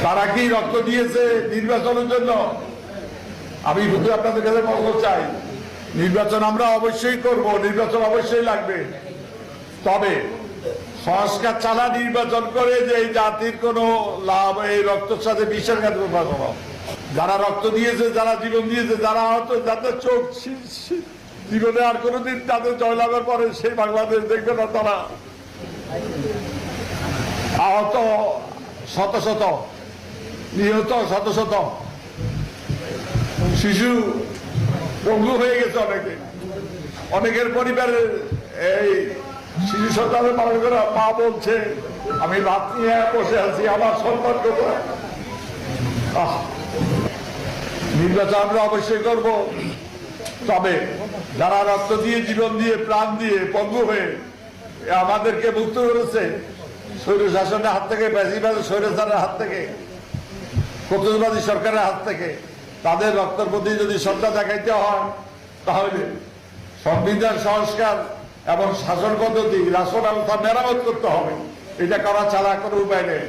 তারা কি রক্ত দিয়েছে নির্বাচনের জন্য? আমি শুধু আপনাদের কাছে বলতে চাই, নির্বাচন আমরা অবশ্যই করব, নির্বাচন অবশ্যই লাগবে, তবে সংস্কার ছাড়া নির্বাচন করে যে এই জাতির কোনো লাভ, এই রক্তের সাথে বিশ্বাসঘাতকতা করা। যারা রক্ত দিয়েছে, যারা জীবন দিয়েছে, যারা হয়তো যাদের চোখ জীবনে আর কোনোদিন তাদের জয়লাভের পরে সেই বাংলাদেশ দেখবে না, তারা আহত শত শত, নিহত শত শত, শিশু পঙ্গু হয়ে গেছে, অনেকের পরিবারের এই শিশু সন্তানের মানুষেরা মা বলছে আমি ভাত নিয়ে বসে আছি, আমার সন্তান কোথায়? নির্বাচন আমরা অবশ্যই করব, তবে যারা রক্ত দিয়ে, জীবন দিয়ে, প্রাণ দিয়ে, পঙ্গু হয়ে আমাদেরকে মুক্ত করেছে স্বৈর শাসনের হাত থেকে, বেশিরভাগী স্বৈরাচারের হাত থেকে, কর্তৃত্ববাদী সরকারের হাত থেকে, তাদের রক্তের প্রতি যদি শ্রদ্ধা দেখাইতে হয়, তাহলে সংবিধান সংস্কার এবং শাসন পদ্ধতি, রাষ্ট্র ব্যবস্থা মেরামত করতে হবে। এটা করা ছাড়া কোনো উপায় নেই।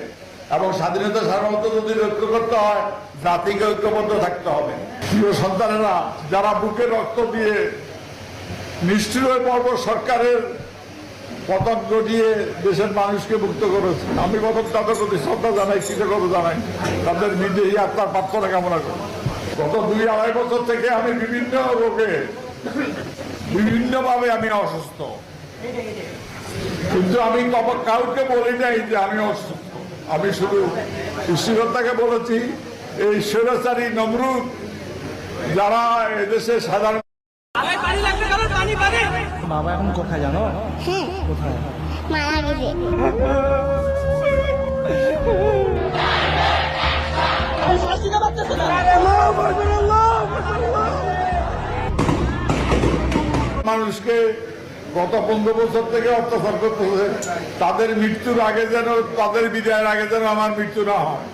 এবং স্বাধীনতা সার্বভৌমত্ব যদি রক্ষা করতে হয়, জাতিকে ঐক্যবদ্ধ থাকতে হবে। প্রিয় সন্তানেরা, যারা বুকে রক্ত দিয়ে নিষ্ঠুর হয়ে পর্ব সরকারের পতন ঘটিয়ে দেশের মানুষকে মুক্ত করেছে, আমি প্রথম তাদের প্রতি শ্রদ্ধা জানাই, কৃতজ্ঞতা জানাই, তাদের নির্দেশী আত্মার প্রার্থনা কামনা করি। গত 2-2.5 বছর থেকে আমি বিভিন্ন রোগে, বিভিন্নভাবে আমি অসুস্থ, কিন্তু আমি কাউকে বলি নাই যে আমি অসুস্থ। আমি শুধু সৃষ্টিকর্তাকে বলেছি, এই স্বৈরাচারী নমরুদ যারা এদেশে সাধারণ। বাবা এখন কোথায় জানো? কোথায়? মারা গেছে। মানুষকে গত 15 বছর থেকে অত্যাচার করতেছে, তাদের মৃত্যুর আগে যেন, তাদের বিদায়ের আগে যেন আমার মৃত্যু না হয়।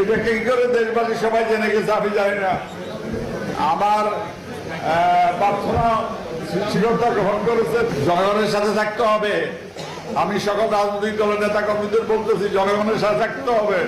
এটা কি করে দেশবাসী সবাই জেনে গেছে আমি জানি না। আমার প্রার্থনা সৃষ্টিকর্তা গ্রহণ করেছে, জনগণের সাথে থাকতে হবে। আমি সকল রাজনৈতিক দলের নেতা কর্মীদের বলতেছি, জনগণের সাথে থাকতে হবে।